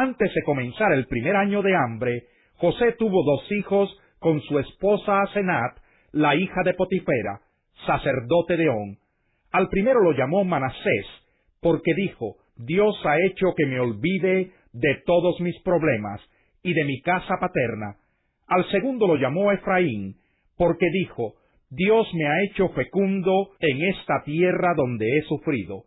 Antes de comenzar el primer año de hambre, José tuvo 2 hijos con su esposa Asenat, la hija de Potifera, sacerdote de On. Al primero lo llamó Manasés, porque dijo: Dios ha hecho que me olvide de todos mis problemas y de mi casa paterna. Al segundo lo llamó Efraín, porque dijo: Dios me ha hecho fecundo en esta tierra donde he sufrido.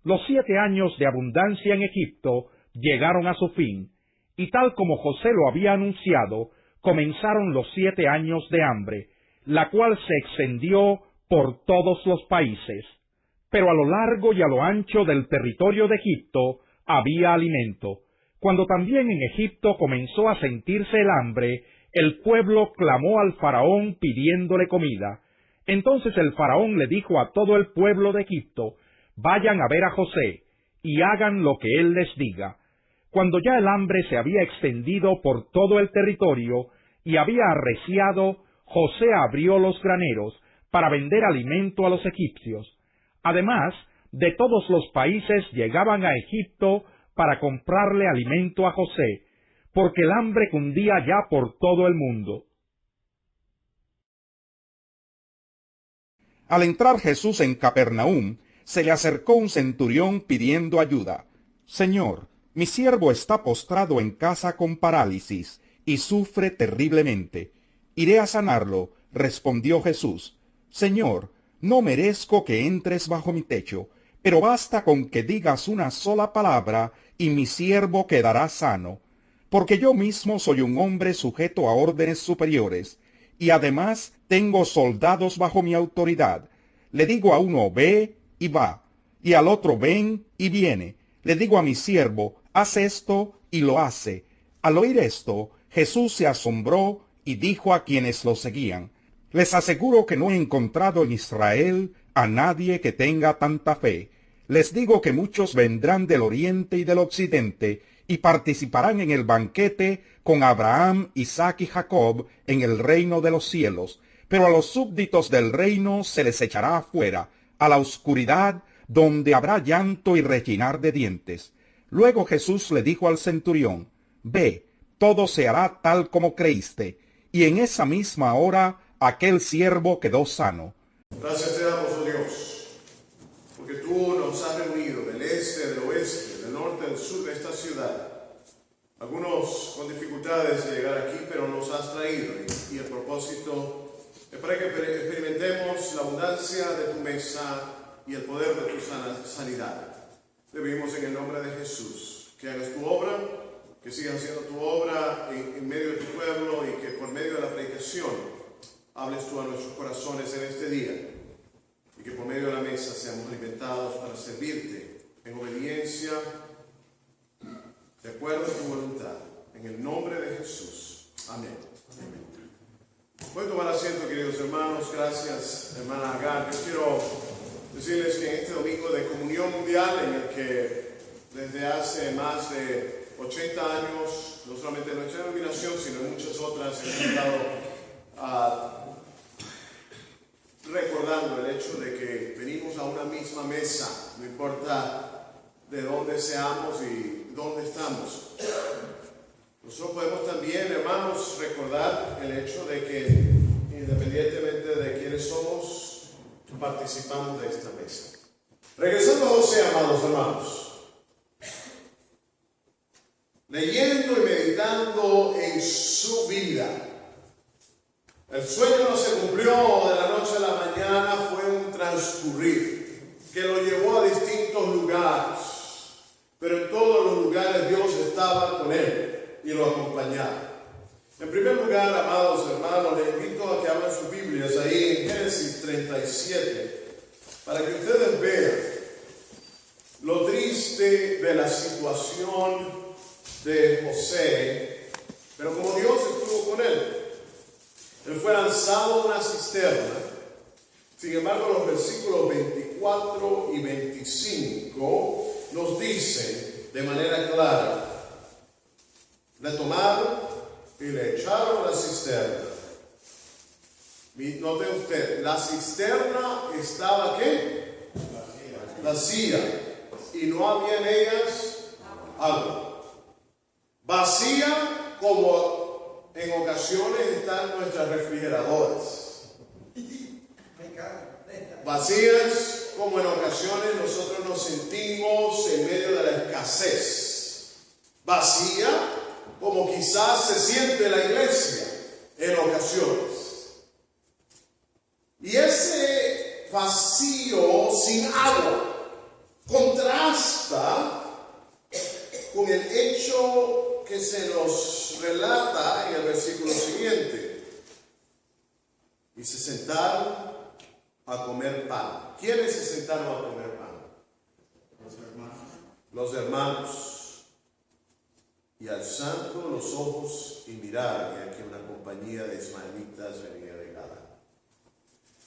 Los 7 años de abundancia en Egipto llegaron a su fin, y tal como José lo había anunciado, comenzaron los 7 años de hambre, la cual se extendió por todos los países. Pero a lo largo y a lo ancho del territorio de Egipto había alimento. Cuando también en Egipto comenzó a sentirse el hambre, el pueblo clamó al faraón pidiéndole comida. Entonces el faraón le dijo a todo el pueblo de Egipto: vayan a ver a José, y hagan lo que él les diga. Cuando ya el hambre se había extendido por todo el territorio y había arreciado, José abrió los graneros para vender alimento a los egipcios. Además, de todos los países llegaban a Egipto para comprarle alimento a José, porque el hambre cundía ya por todo el mundo. Al entrar Jesús en Capernaum, se le acercó un centurión pidiendo ayuda. Señor, mi siervo está postrado en casa con parálisis y sufre terriblemente. Iré a sanarlo, respondió Jesús. Señor, no merezco que entres bajo mi techo, pero basta con que digas una sola palabra y mi siervo quedará sano. Porque yo mismo soy un hombre sujeto a órdenes superiores, y además tengo soldados bajo mi autoridad. Le digo a uno, ve, y va, y al otro, ven, y viene. Le digo a mi siervo, haz esto, y lo hace. Al oír esto, Jesús se asombró y dijo a quienes lo seguían: les aseguro que no he encontrado en Israel a nadie que tenga tanta fe. Les digo que muchos vendrán del oriente y del occidente y participarán en el banquete con Abraham, Isaac y Jacob en el reino de los cielos. Pero a los súbditos del reino se les echará afuera, a la oscuridad, donde habrá llanto y rechinar de dientes. Luego Jesús le dijo al centurión: ve, todo se hará tal como creíste. Y en esa misma hora aquel siervo quedó sano. Gracias te damos, oh Dios, porque tú nos has reunido del este, del oeste, del norte, del sur de esta ciudad. Algunos con dificultades de llegar aquí, pero nos has traído, y el propósito es para que experimentemos la abundancia de tu mesa y el poder de tu sanidad. Te pedimos en el nombre de Jesús que hagas tu obra, que sigas haciendo tu obra en medio de tu pueblo, y que por medio de la predicación hables tú a nuestros corazones en este día, y que por medio de la mesa seamos alimentados para servirte en obediencia, de acuerdo a tu voluntad, en el nombre de Jesús. Amén. Pueden tomar asiento, queridos hermanos. Gracias, hermana Agar. Yo quiero decirles que en este domingo de comunión mundial, en el que desde hace más de 80 años, no solamente en nuestra denominación, sino en muchas otras, hemos estado recordando el hecho de que venimos a una misma mesa, no importa de dónde seamos y dónde estamos. Nosotros podemos también, hermanos, recordar el hecho de que, independientemente de quiénes somos, participamos de esta mesa. Regresando a José, amados hermanos, leyendo y meditando en su vida, el sueño no se cumplió de la noche a la mañana, fue un transcurrir que lo llevó a distintos lugares, pero en todos los lugares Dios estaba con él y lo acompañaba. En primer lugar, amados hermanos, les invito a que abran sus Biblias ahí en Génesis 37, para que ustedes vean lo triste de la situación de José, pero como Dios estuvo con él. Él fue lanzado a una cisterna. Sin embargo, los versículos 24 y 25 nos dicen de manera clara: le tomaron y le echaron a la cisterna. Note usted, la cisterna estaba ¿qué? Vacía. Y no había en ellas agua. vacía como en ocasiones están nuestras refrigeradoras, vacías como en ocasiones nosotros nos sentimos en medio de la escasez, vacía como quizás se siente la iglesia en ocasiones. Y ese vacío sin agua contrasta con el hecho que se nos relata en el versículo siguiente. Y se sentaron a comer pan. ¿Quiénes se sentaron a comer pan? Los hermanos. Y alzando los ojos y miraron, y aquí una compañía de ismaelitas venía de Gadá.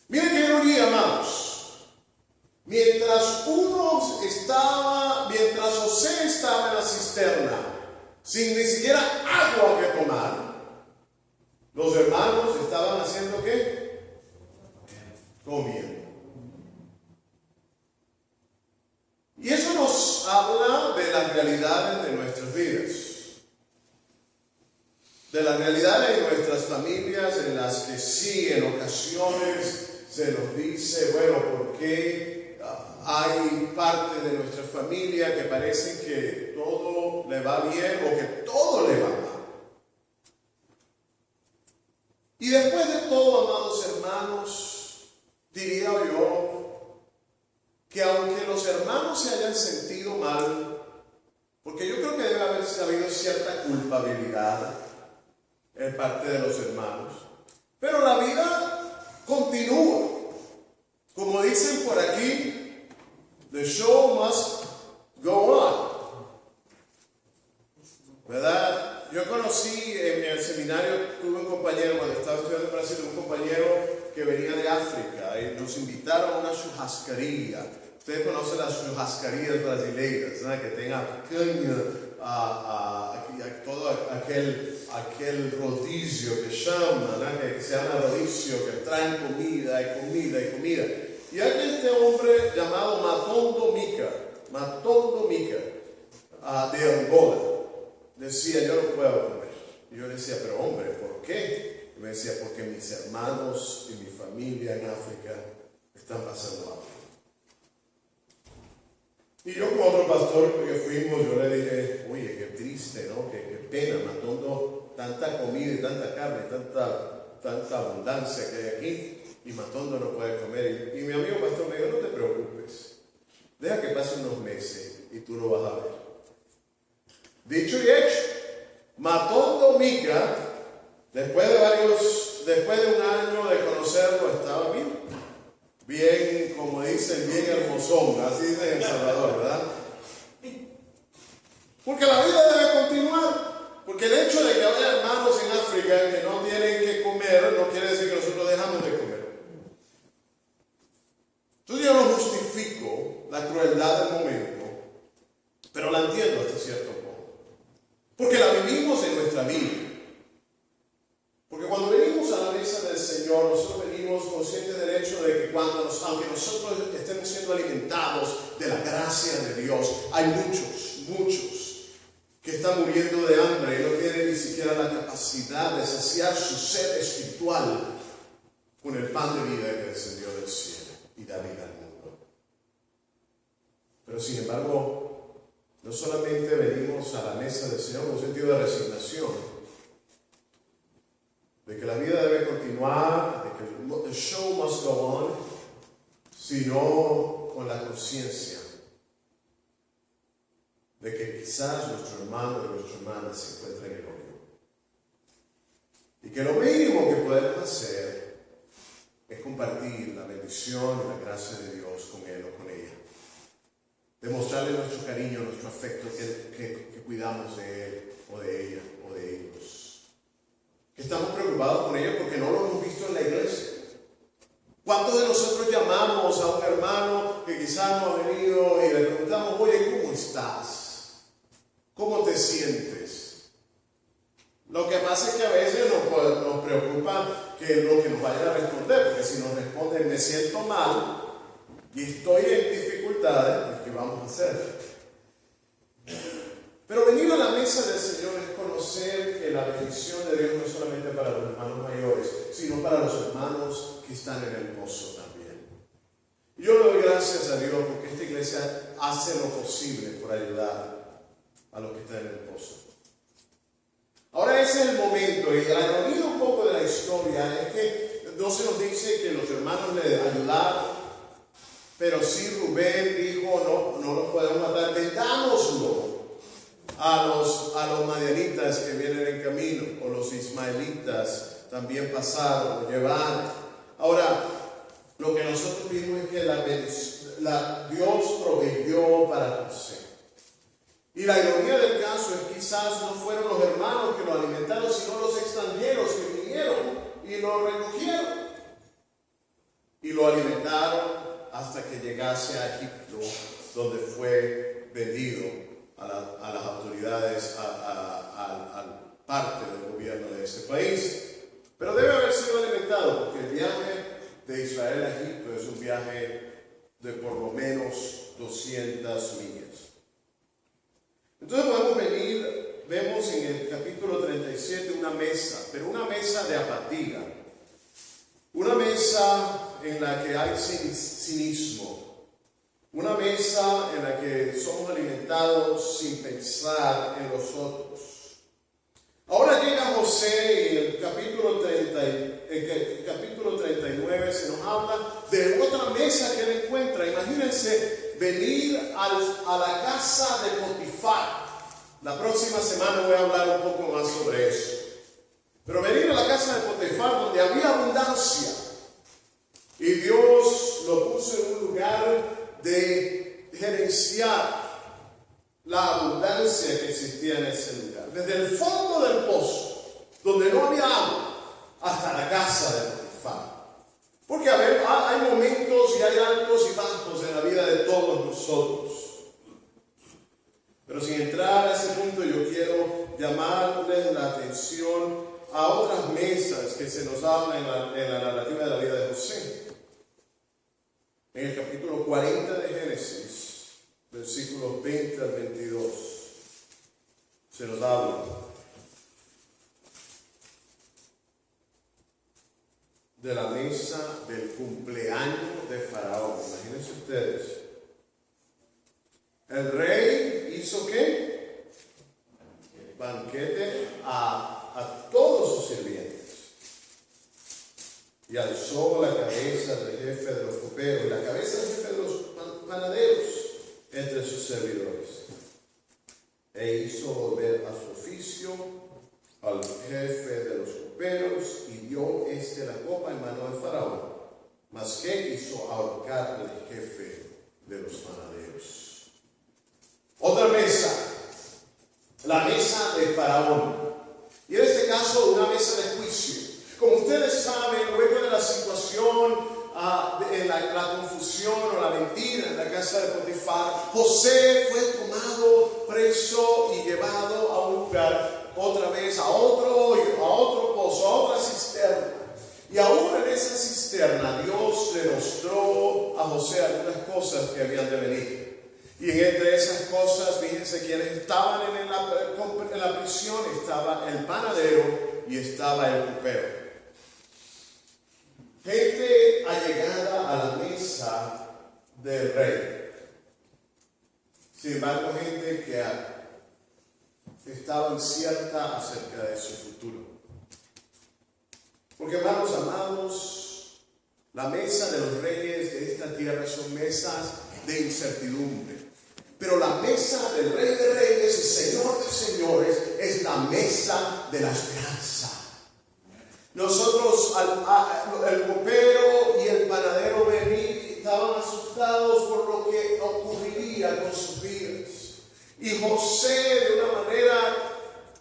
Miren qué ironía, amados. Mientras José estaba en la cisterna, sin ni siquiera agua que tomar, los hermanos estaban haciendo ¿qué? Comiendo. Y eso nos habla de las realidades de nuestras vidas. De las realidades de nuestras familias en las que sí, en ocasiones se nos dice, bueno, ¿por qué hay parte de nuestra familia que parece que todo le va bien o que todo le va mal? Y después de todo, amados hermanos, diría yo que aunque los hermanos se hayan sentido mal, porque yo creo que debe haber habido cierta culpabilidad en parte de los hermanos, pero la vida continúa. Como dicen por aquí, the show must go on. ¿Verdad? Yo conocí en el seminario, tuve un compañero, cuando estaba estudiando en Brasil, un compañero que venía de África y nos invitaron a una churrascaría. Ustedes conocen las churrascarías brasileiras, ¿no? Que tenga picanha, todo aquel rodillo que llaman, ¿no? Que se llama rodillo, que traen comida y comida y comida. Y hay este hombre llamado Matondo Mica, de Angola, decía, yo no puedo comer. Y yo decía, pero hombre, ¿por qué? Y me decía, porque mis hermanos y mi familia en África están pasando hambre. Y yo como otro pastor que fuimos, yo le dije, oye, qué triste, ¿no? Qué pena, Matondo, tanta comida y tanta carne, tanta abundancia que hay aquí, y Matondo no puede comer. Y mi amigo pastor me dijo, no te preocupes, deja que pasen unos meses y tú lo vas a ver. Dicho y hecho, Matondo Mica, después de un año de conocerlo, estaba bien, como dicen, bien hermosón, así dicen en El Salvador, ¿verdad? Porque la vida debe continuar, porque el hecho de que haya hermanos en África que no tienen que comer, no quiere decir que nosotros dejamos de comer. Entonces yo no justifico la crueldad del momento, pero la entiendo hasta cierto punto, porque la vivimos en nuestra vida. Porque cuando venimos a la mesa del Señor, nosotros venimos conscientes del hecho de que aunque nosotros estemos siendo alimentados de la gracia de Dios, hay muchos que están muriendo de hambre y no tienen ni siquiera la capacidad de saciar su sed espiritual con el pan de vida que descendió del cielo y da vida al mundo. Pero sin embargo, no solamente venimos a la mesa del Señor con un sentido de resignación, de que la vida debe continuar, de que the show must go on, sino con la conciencia de que quizás nuestro hermano y nuestra hermana se encuentren en el hoyo. Y que lo mínimo que podemos hacer es compartir la bendición y la gracia de Dios con él o con ella. Demostrarle nuestro cariño, nuestro afecto, que cuidamos de él o de ella o de ellos. Que estamos preocupados con ellos porque no lo hemos visto en la iglesia. ¿Cuántos de nosotros llamamos a un hermano que quizás no ha venido y le preguntamos, oye, ¿cómo estás? ¿Cómo te sientes? Lo que pasa es que a veces nos preocupa que lo que nos vayan a responder, porque si nos responden, me siento mal y estoy en dificultades, pues ¿qué vamos a hacer? Pero venir a la mesa del Señor es conocer que la bendición de Dios no es solamente para los hermanos mayores, sino para los hermanos que están en el pozo también. Y yo le doy gracias a Dios porque esta iglesia hace lo posible por ayudar a los que están en el pozo. Ahora ese es el momento, y la ironía un poco de la historia es que no se nos dice que los hermanos le ayudaron, pero sí Rubén dijo, no lo podemos matar, vendámoslo a los madianitas que vienen en camino, o los ismaelitas también pasaron, lo llevaron. Ahora, lo que nosotros vimos es que Dios proveyó para José. Y la ironía del caso es que quizás no fueron los hermanos que lo alimentaron, sino los extranjeros que vinieron y lo recogieron. Y lo alimentaron hasta que llegase a Egipto, donde fue vendido a las autoridades, al parte del gobierno de ese país. Pero debe haber sido alimentado, porque el viaje de Israel a Egipto es un viaje de por lo menos 200 millas. Entonces podemos vemos en el capítulo 37 una mesa, pero una mesa de apatía, una mesa en la que hay cinismo, una mesa en la que somos alimentados sin pensar en los otros. Ahora llega José y en el capítulo 39 se nos habla de otra mesa que él encuentra. Imagínense venir a la casa de Potifar. La próxima semana voy a hablar un poco más sobre eso. Pero venir a la casa de Potifar donde había abundancia y Dios lo puso en un lugar de gerenciar la abundancia que existía en ese lugar. Desde el fondo del pozo, donde no había agua, hasta la casa de Potifar. Porque hay momentos y hay altos y bajos en la vida de todos nosotros. Pero sin entrar a ese punto, yo quiero llamarles la atención a otras mesas que se nos hablan en la narrativa de la vida de José. En el capítulo 40 de Génesis, versículos 20 al 22, se nos habla de la mesa del cumpleaños de Faraón. Imagínense ustedes. El rey hizo ¿qué? Banquete a todos sus sirvientes. Y alzó la cabeza del jefe de los coperos y la cabeza del jefe de los panaderos entre sus servidores. E hizo volver a su oficio al jefe de los coperos y dio la copa en mano de Faraón. Mas que hizo ahorcar al jefe de los panaderos. Otra mesa, la mesa de Faraón. Y en este caso, una mesa de juicio. Como ustedes saben, luego de la situación, en la confusión o la mentira en la casa de Potifar, José fue tomado preso y llevado a un lugar, otra vez a otro hoyo, a otro pozo, a otra cisterna. Y aún en esa cisterna, Dios le mostró a José algunas cosas que habían de venir. Y entre esas cosas, fíjense quienes estaban en la prisión, estaba el panadero y estaba el copero. Gente allegada a la mesa del rey. Sin embargo, gente que estaba incierta acerca de su futuro. Porque, hermanos amados, la mesa de los reyes de esta tierra son mesas de incertidumbre. Pero la mesa del Rey de Reyes y Señor de Señores es la mesa de la esperanza. Nosotros, el copero y el panadero estaban asustados por lo que ocurriría con sus vidas. Y José, de una manera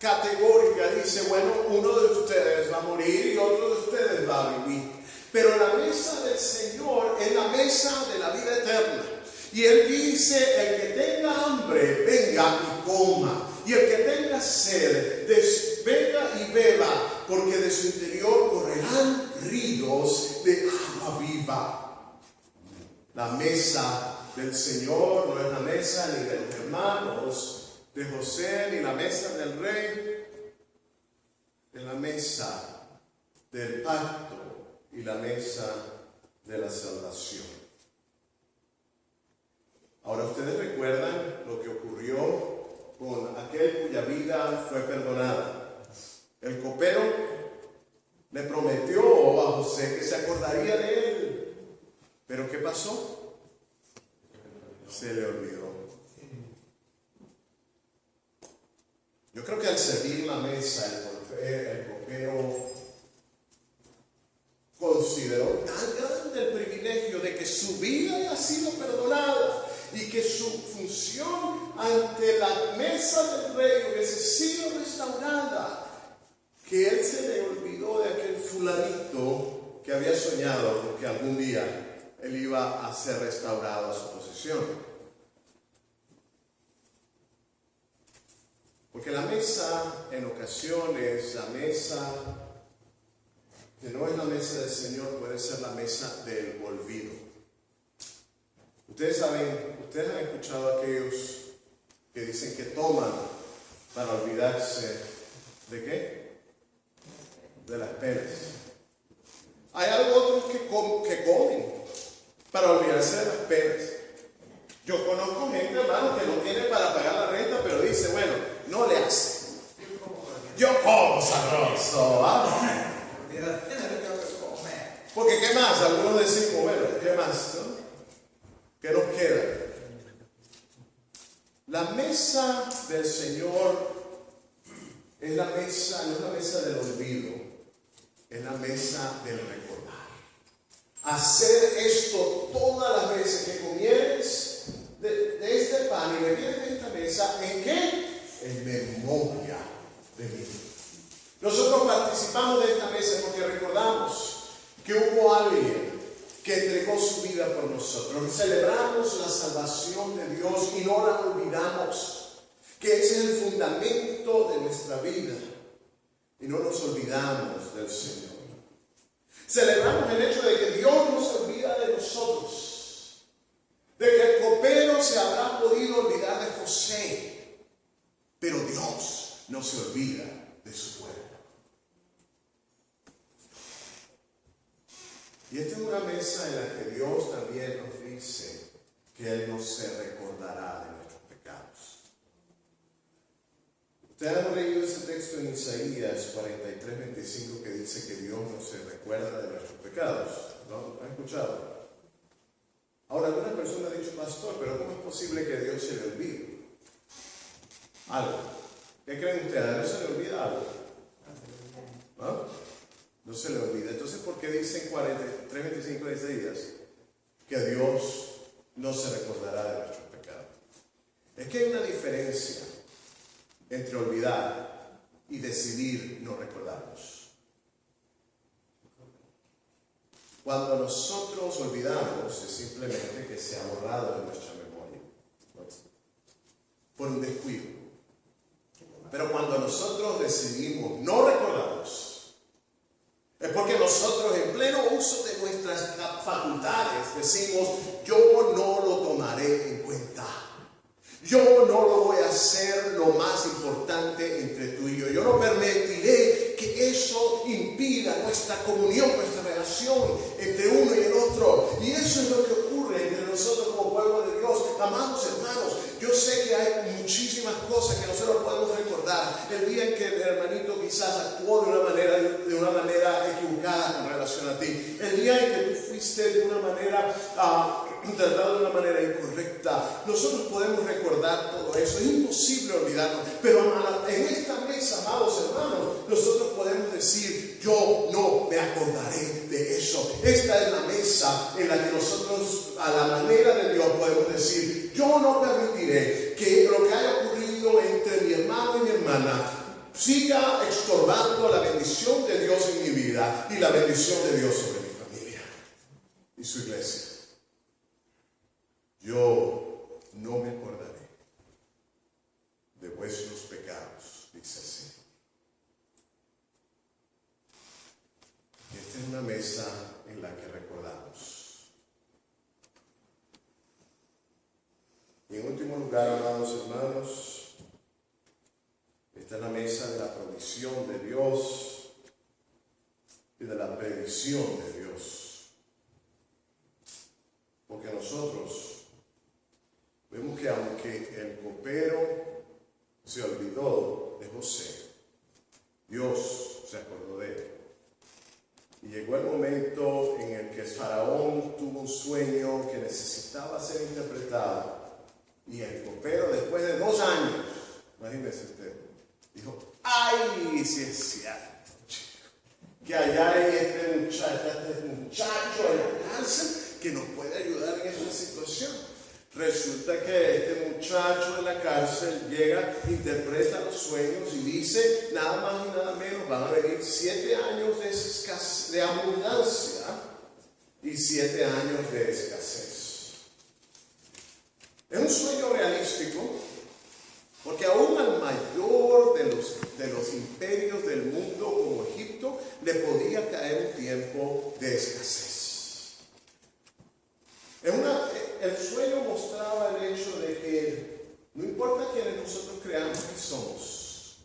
categórica, dice, bueno, uno de ustedes va a morir y otro de ustedes va a vivir. Pero la mesa del Señor es la mesa de la vida eterna. Y Él dice, el que tenga hambre, venga y coma. Y el que tenga sed, venga y beba, porque de su interior correrán ríos de agua viva. La mesa del Señor no es la mesa ni de los hermanos, de José, ni la mesa del rey, es la mesa del pacto y la mesa de la salvación. Ahora, ¿ustedes recuerdan lo que ocurrió con aquel cuya vida fue perdonada? El copero le prometió a José que se acordaría de él. ¿Pero qué pasó? Se le olvidó. Yo creo que al servir la mesa, el copero consideró tan grande el privilegio de que su vida haya sido perdonada y que su función ante la mesa del rey hubiese sido restaurada, que él se le olvidó de aquel fulanito que había soñado con que algún día él iba a ser restaurado a su posición. Porque la mesa, en ocasiones, la mesa que no es la mesa del Señor, puede ser la mesa del olvido. Ustedes han escuchado a aquellos que dicen que toman para olvidarse ¿de qué? De las penas. Hay algo otros que comen para olvidarse de las penas. Yo conozco gente, hermano, que no tiene para pagar la renta, pero dice, bueno, no le hace. Yo como sabroso, vamos. Porque ¿qué más? Algunos decimos, bueno, ¿qué más? ¿No? ¿Qué nos queda? La mesa del Señor es la mesa, no es la mesa del olvido, es la mesa del recordar. Hacer esto todas las veces que comieres de este pan y bebieres de esta mesa, ¿en qué? En memoria de mí. Nosotros participamos de esta mesa porque recordamos que hubo alguien que entregó su vida por nosotros. Celebramos la salvación de Dios y no la olvidamos, que ese es el fundamento de nuestra vida, y no nos olvidamos del Señor. Celebramos el hecho de que Dios no se olvida de nosotros, de que el copero se habrá podido olvidar de José, pero Dios no se olvida de su pueblo. Y esta es una mesa en la que Dios también nos dice que Él no se recordará de nuestros pecados. Ustedes han leído ese texto en Isaías 43:25 que dice que Dios no se recuerda de nuestros pecados. ¿No? ¿Han escuchado? Ahora, alguna persona ha dicho, pastor, pero ¿cómo es posible que a Dios se le olvide algo? ¿Qué creen ustedes? ¿A Dios se le olvida algo? ¿No? No se le olvida. Entonces, ¿por qué dice en 43:25 de Isaías que Dios no se recordará de nuestros pecados? Es que hay una diferencia entre olvidar y decidir no recordarnos. Cuando nosotros olvidamos, es simplemente que se ha borrado de nuestra memoria, ¿no? Por un descuido. Pero cuando nosotros decidimos no recordarnos, es porque nosotros, en pleno uso de nuestras facultades, decimos, yo no lo tomaré en cuenta. Yo no lo voy a hacer lo más importante entre tú y yo. Yo no permitiré que eso impida nuestra comunión, nuestra relación entre uno y el otro. Y eso es lo que ocurre entre nosotros como pueblo de Dios. Amados hermanos, yo sé que hay muchísimas cosas que nosotros podemos recordar. El día en que el hermanito quizás actuó de una manera equivocada con relación a ti. El día en que tú fuiste de una manera tratado de una manera incorrecta. Nosotros podemos recordar todo eso. Es imposible olvidarnos. Pero en esta mesa, amados hermanos, nosotros podemos decir, yo no me acordaré de eso. Esta es la mesa en la que nosotros, a la manera de Dios, podemos decir, yo no permitiré que lo que haya ocurrido entre mi hermano y mi hermana siga estorbando la bendición de Dios en mi vida y la bendición de Dios sobre mi familia y su iglesia. Yo no me acordaré de vuestros pecados, dice así. Y esta es una mesa en la que recordamos. Y en último lugar, amados hermanos, Esta es la mesa de la provisión de Dios y de la previsión de Dios. Porque nosotros vemos que aunque el copero se olvidó de José, Dios se acordó de él. Y llegó el momento en el que Faraón tuvo un sueño que necesitaba ser interpretado. Y el copero, después de 2 años, imagínense usted, dijo: ¡ay, si es cierto, chico! Que allá hay este muchacho en la cárcel que nos puede ayudar en esta situación. Resulta que este muchacho en la cárcel llega, interpreta los sueños y dice, nada más y nada menos, van a venir 7 años de abundancia y 7 años de escasez. Es un sueño realístico, porque aún al mayor de los imperios del mundo como Egipto le podía caer un tiempo de escasez. El sueño mostraba el hecho de que no importa quiénes nosotros creamos que somos,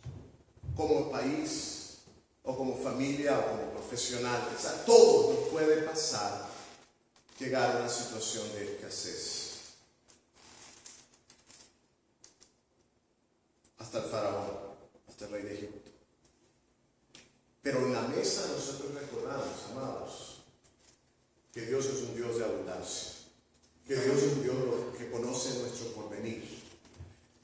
como país, o como familia, o como profesionales, a todos nos puede pasar llegar a una situación de escasez. Hasta el faraón, hasta el rey de Egipto. Pero en la mesa nosotros recordamos, amados, que Dios es un Dios de abundancia. Que Dios es un Dios que conoce nuestro porvenir.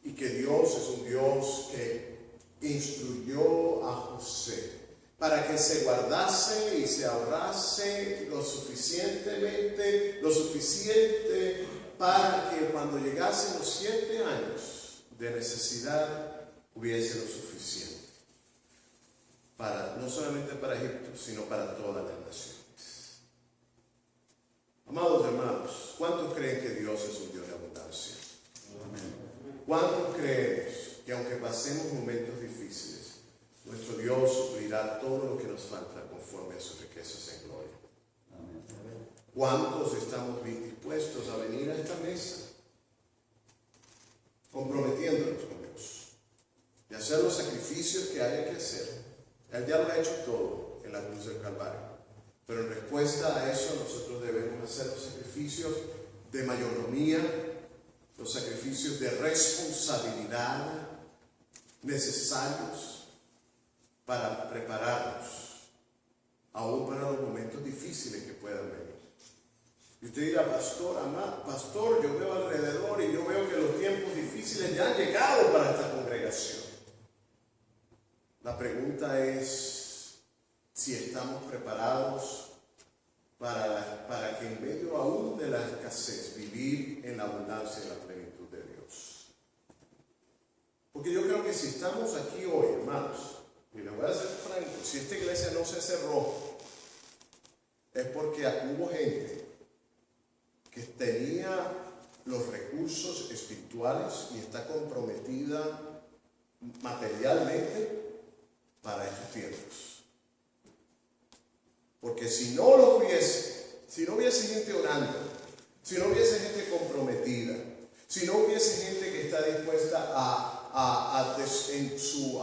Y que Dios es un Dios que instruyó a José para que se guardase y se ahorrase lo suficiente para que cuando llegasen los 7 años de necesidad hubiese lo suficiente. No solamente para Egipto, sino para todas las naciones. Amados hermanos, ¿cuántos creen que Dios es un Dios de abundancia? ¿Cuántos creemos que aunque pasemos momentos difíciles, nuestro Dios suplirá todo lo que nos falta conforme a sus riquezas en gloria? ¿Cuántos estamos dispuestos a venir a esta mesa comprometiéndonos con Dios y hacer los sacrificios que haya que hacer? Él ya lo ha hecho todo en la cruz del Calvario. Pero en respuesta a eso nosotros debemos hacer los sacrificios de mayordomía, los sacrificios de responsabilidad necesarios para prepararnos, aún para los momentos difíciles que puedan venir. Y usted dirá, pastor, yo veo alrededor y yo veo que los tiempos difíciles ya han llegado para esta congregación. La pregunta es si estamos preparados para que en medio aún de la escasez vivir en la abundancia y la plenitud de Dios. Porque yo creo que si estamos aquí hoy, hermanos, y les voy a ser franco, si esta iglesia no se cerró, es porque hubo gente que tenía los recursos espirituales y está comprometida materialmente para estos tiempos. Porque si no lo hubiese, si no hubiese gente orando, si no hubiese gente comprometida, si no hubiese gente que está dispuesta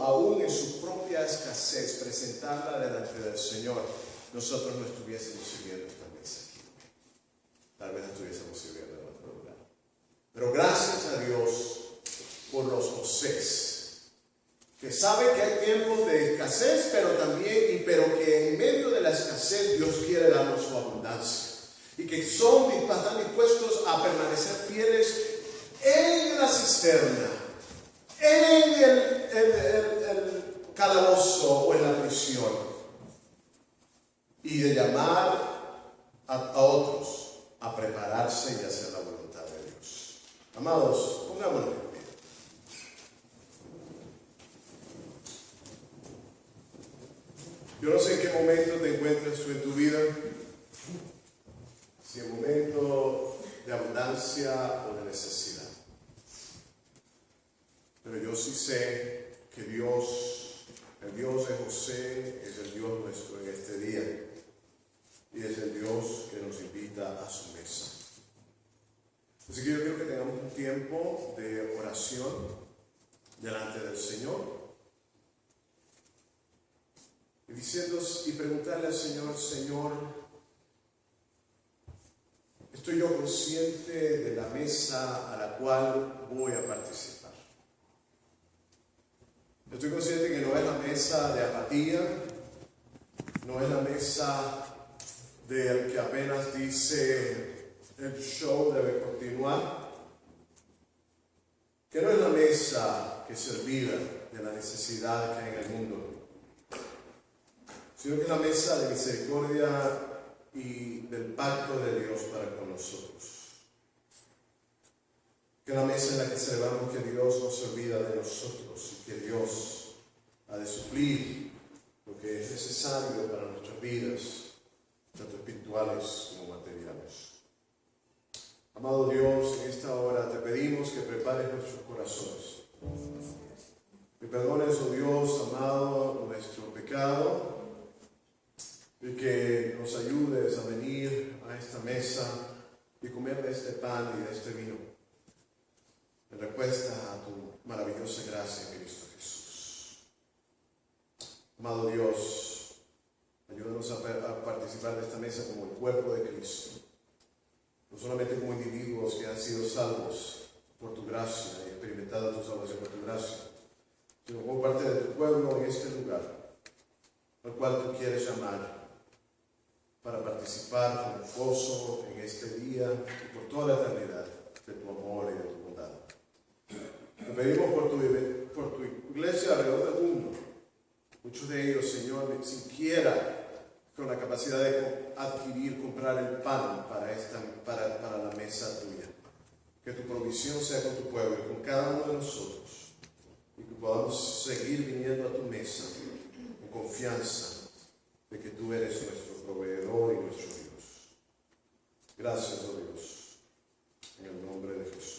aún en su propia escasez, presentarla delante del Señor, nosotros no estuviésemos sirviendo esta mesa aquí. Tal vez no estuviésemos sirviendo en otro lugar. Pero gracias a Dios por los Josés, que sabe que hay tiempos de escasez, pero que en medio de la escasez Dios quiere darnos su abundancia. Y que están dispuestos a permanecer fieles en la cisterna, en el calabozo o en la prisión. Y de llamar a otros a prepararse y hacer la voluntad de Dios. Amados, pongámonos en pie. Yo no sé en qué momento te encuentras tú en tu vida, si en momento de abundancia o de necesidad. Pero yo sí sé que Dios, el Dios de José, es el Dios nuestro en este día. Y es el Dios que nos invita a su mesa. Así que yo quiero que tengamos un tiempo de oración delante del Señor. y preguntarle al Señor, Señor, ¿estoy yo consciente de la mesa a la cual voy a participar? Estoy consciente que no es la mesa de apatía, no es la mesa del que apenas dice el show debe continuar, que no es la mesa que se olvida de la necesidad que hay en el mundo, sino que es la mesa de misericordia y del pacto de Dios para con nosotros. Que es la mesa en la que celebramos que Dios no se olvida de nosotros y que Dios ha de suplir lo que es necesario para nuestras vidas, tanto espirituales como materiales. Amado Dios, en esta hora te pedimos que prepares nuestros corazones. Que perdones, oh Dios, amado, nuestro pecado y que nos ayudes a venir a esta mesa y comer de este pan y de este vino en respuesta a tu maravillosa gracia en Cristo Jesús. Amado Dios, ayúdanos a participar de esta mesa como el cuerpo de Cristo, no solamente como individuos que han sido salvos por tu gracia y experimentado tu salvación por tu gracia, sino como parte de tu pueblo en este lugar, al cual tú quieres llamar para participar con gozo en este día y por toda la eternidad de tu amor y de tu bondad. Te pedimos por tu iglesia alrededor del mundo, muchos de ellos, Señor, ni siquiera con la capacidad de comprar el pan para la mesa tuya. Que tu provisión sea con tu pueblo y con cada uno de nosotros, y que podamos seguir viniendo a tu mesa con confianza de que tú eres nuestro proveedor y nuestro Dios. Gracias, oh Dios, en el nombre de Jesús.